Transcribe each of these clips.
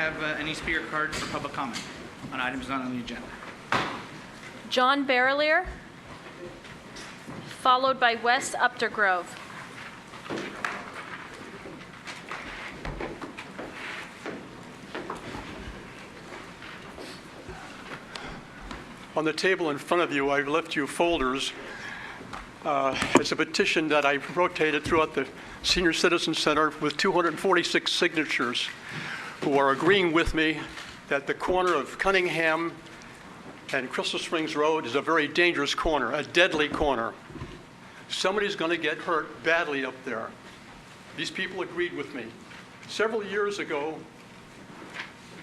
have any speaker cards for public comment on items not on the agenda? John Barrelier, followed by Wes Updergrove. On the table in front of you, I've left you folders. It's a petition that I rotated throughout the Senior Citizen Center with 246 signatures who are agreeing with me that the corner of Cunningham and Crystal Springs Road is a very dangerous corner, a deadly corner. Somebody's going to get hurt badly up there. These people agreed with me. Several years ago,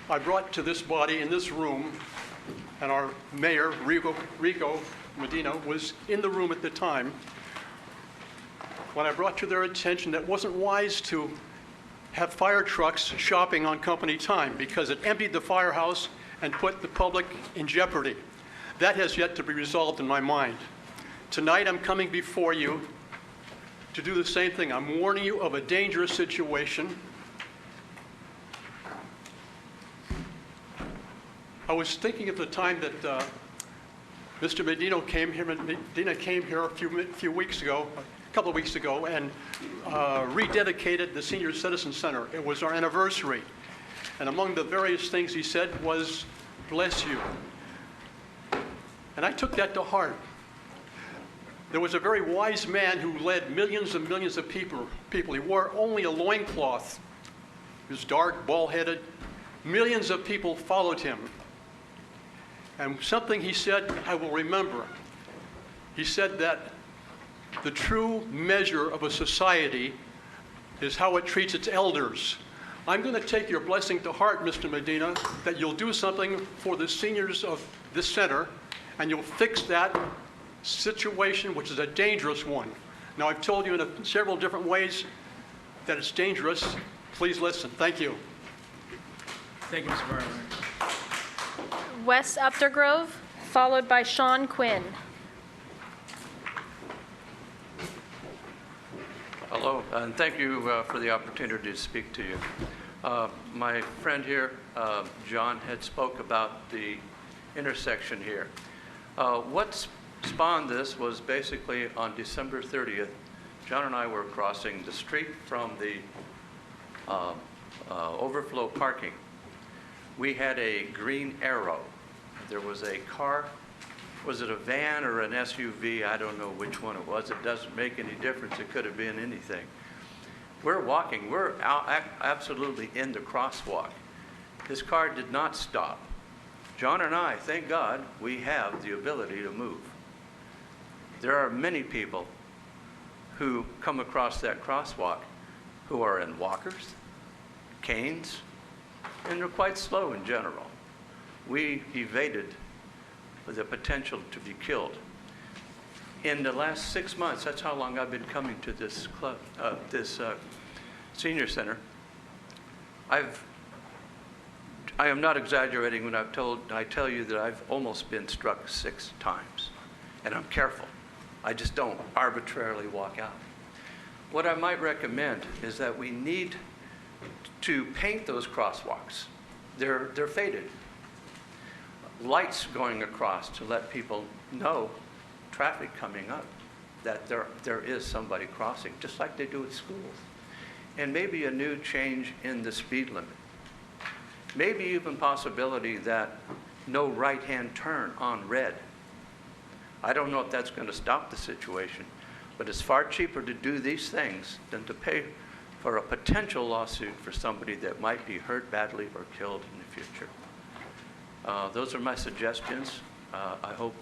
I brought to this body in this room, and our mayor, Rico Medina, was in the room at the time, when I brought to their attention that it wasn't wise to have fire trucks shopping on company time because it emptied the firehouse and put the public in jeopardy. That has yet to be resolved in my mind. Tonight I'm coming before you to do the same thing. I'm warning you of a dangerous situation. I was thinking at the time that Mr. Medina came here a few weeks ago, a couple of weeks ago, and rededicated the Senior Citizen Center. It was our anniversary. And among the various things he said was, "Bless you." And I took that to heart. There was a very wise man who led millions and millions of people. He wore only a loincloth. He was dark, bald-headed. Millions of people followed him. And something he said, I will remember. He said that the true measure of a society is how it treats its elders. I'm going to take your blessing to heart, Mr. Medina, that you'll do something for the seniors of this center, and you'll fix that situation, which is a dangerous one. Now, I've told you in several different ways that it's dangerous. Please listen. Thank you. Thank you, Mr. Barlow. Wes Updergrove, followed by Sean Quinn. Hello, and thank you for the opportunity to speak to you. My friend here, John, had spoke about the intersection here. What spawned this was basically on December 30th, John and I were crossing the street from the overflow parking. We had a green arrow. There was a car. Was it a van or an SUV? I don't know which one it was. It doesn't make any difference. It could have been anything. We're walking. We're absolutely in the crosswalk. This car did not stop. John and I, thank God, we have the ability to move. There are many people who come across that crosswalk who are in walkers, canes, and they're quite slow in general. We evaded the potential to be killed. In the last 6 months, that's how long I've been coming to this club, senior center. I am not exaggerating when I tell you that I've almost been struck 6 times, and I'm careful. I just don't arbitrarily walk out. What I might recommend is that we need to paint those crosswalks. They're faded. Lights going across to let people know, traffic coming up, that there is somebody crossing, just like they do at schools. And maybe a new change in the speed limit. Maybe even possibility that no right-hand turn on red. I don't know if that's going to stop the situation, but it's far cheaper to do these things than to pay for a potential lawsuit for somebody that might be hurt badly or killed in the future. Those are my suggestions. I hope,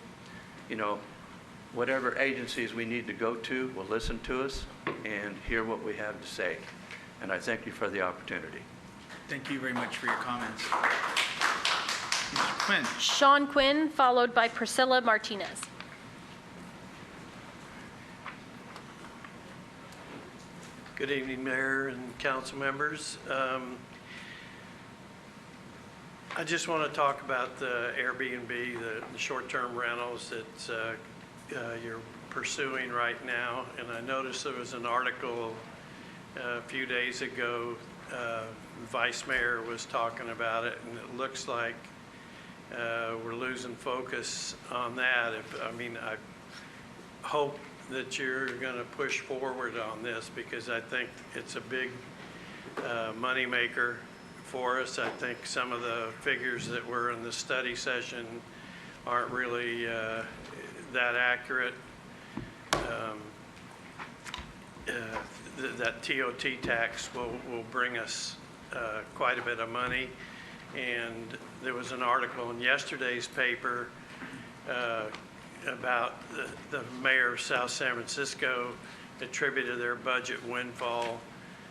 whatever agencies we need to go to will listen to us and hear what we have to say. And I thank you for the opportunity. Thank you very much for your comments. Mr. Quinn. Sean Quinn, followed by Priscilla Martinez. Good evening, Mayor and council members. I just want to talk about the Airbnb, the short-term rentals that you're pursuing right now. And I noticed there was an article a few days ago Vice Mayor was talking about it, and it looks like we're losing focus on that. I hope that you're going to push forward on this, because I think it's a big moneymaker for us. I think some of the figures that were in the study session aren't really that accurate. That TOT tax will bring us quite a bit of money. And there was an article in yesterday's paper about the mayor of South San Francisco attributed their budget windfall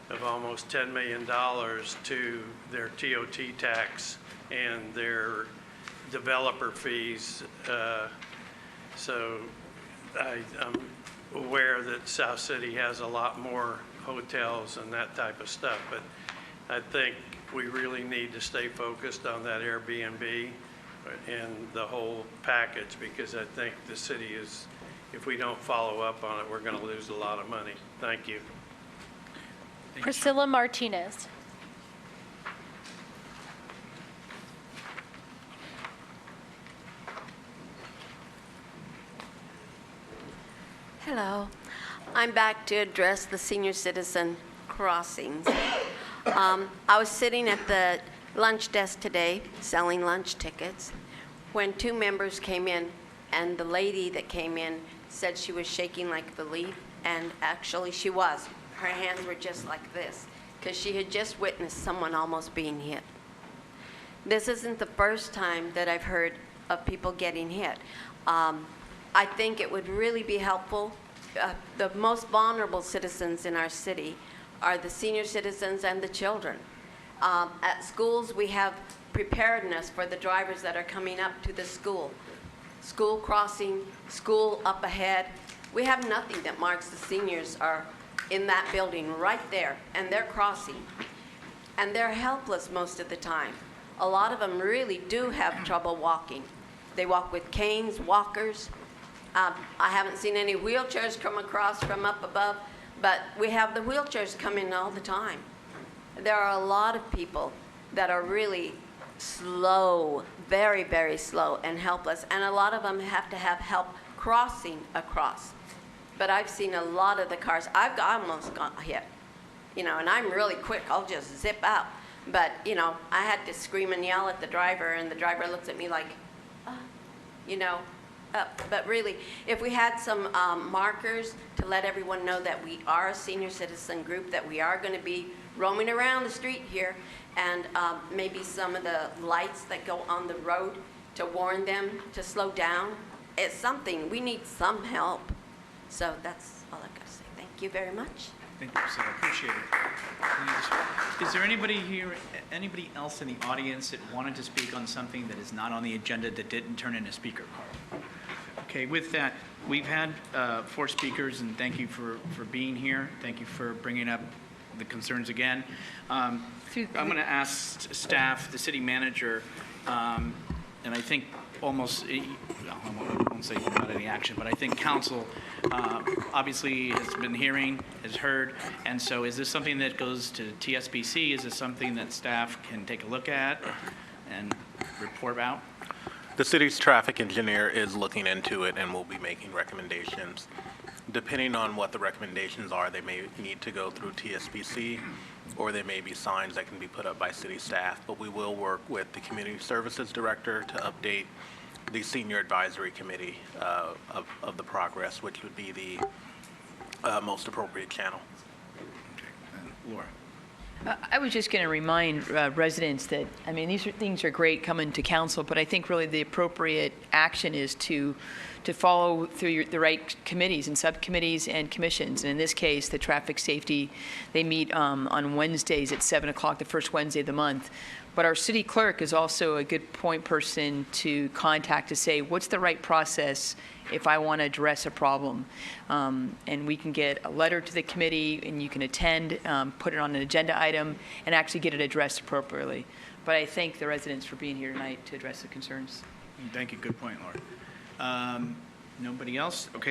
of almost $10 million to their TOT tax and their developer fees. So I'm aware that South City has a lot more hotels and that type of stuff, but I think we really need to stay focused on that Airbnb and the whole package, because I think the city is, if we don't follow up on it, we're going to lose a lot of money. Thank you. Thank you, Priscilla Martinez. Hello. I'm back to address the senior citizen crossings. I was sitting at the lunch desk today selling lunch tickets when two members came in, and the lady that came in said she was shaking like the leaf, and actually she was. Her hands were just like this because she had just witnessed someone almost being hit. This isn't the first time that I've heard of people getting hit. I think it would really be helpful. The most vulnerable citizens in our city are the senior citizens and the children. At schools, we have preparedness for the drivers that are coming up to the school. School crossing, school up ahead. We have nothing that marks the seniors are in that building right there, and they're crossing. And they're helpless most of the time. A lot of them really do have trouble walking. They walk with canes, walkers. I haven't seen any wheelchairs come across from up above, but we have the wheelchairs come in all the time. There are a lot of people that are really slow, very, very slow and helpless, and a lot of them have to have help crossing across. But I've seen a lot of the cars. I've almost got hit, and I'm really quick. I'll just zip out. But, I had to scream and yell at the driver, and the driver looks at me like, but really, if we had some markers to let everyone know that we are a senior citizen group, that we are going to be roaming around the street here, and maybe some of the lights that go on the road to warn them to slow down, it's something. We need some help. So that's all I've got to say. Thank you very much. Thank you, Priscilla. Appreciate it. Is there anybody here, anybody else in the audience that wanted to speak on something that is not on the agenda that didn't turn in a speaker card? Okay, with that, we've had 4 speakers, and thank you for being here. Thank you for bringing up the concerns again. I'm going to ask staff, the city manager, and I think almost, I won't say not any action, but I think council obviously has been hearing, has heard, and so is this something that goes to TSBC? Is this something that staff can take a look at and report out? The city's traffic engineer is looking into it and will be making recommendations. Depending on what the recommendations are, they may need to go through TSBC, or they may be signs that can be put up by city staff, but we will work with the community services director to update the senior advisory committee of the progress, which would be the most appropriate channel. Okay. And Laura. I was just going to remind residents that, these things are great coming to council, but I think really the appropriate action is to follow through the right committees and subcommittees and commissions. And in this case, the traffic safety, they meet on Wednesdays at 7 o'clock, the first Wednesday of the month. But our city clerk is also a good point person to contact to say, what's the right process if I want to address a problem? And we can get a letter to the committee, and you can attend, put it on an agenda item, and actually get it addressed appropriately. But I thank the residents for being here tonight to address the concerns. Thank you. Good point, Laura. Nobody else? Okay.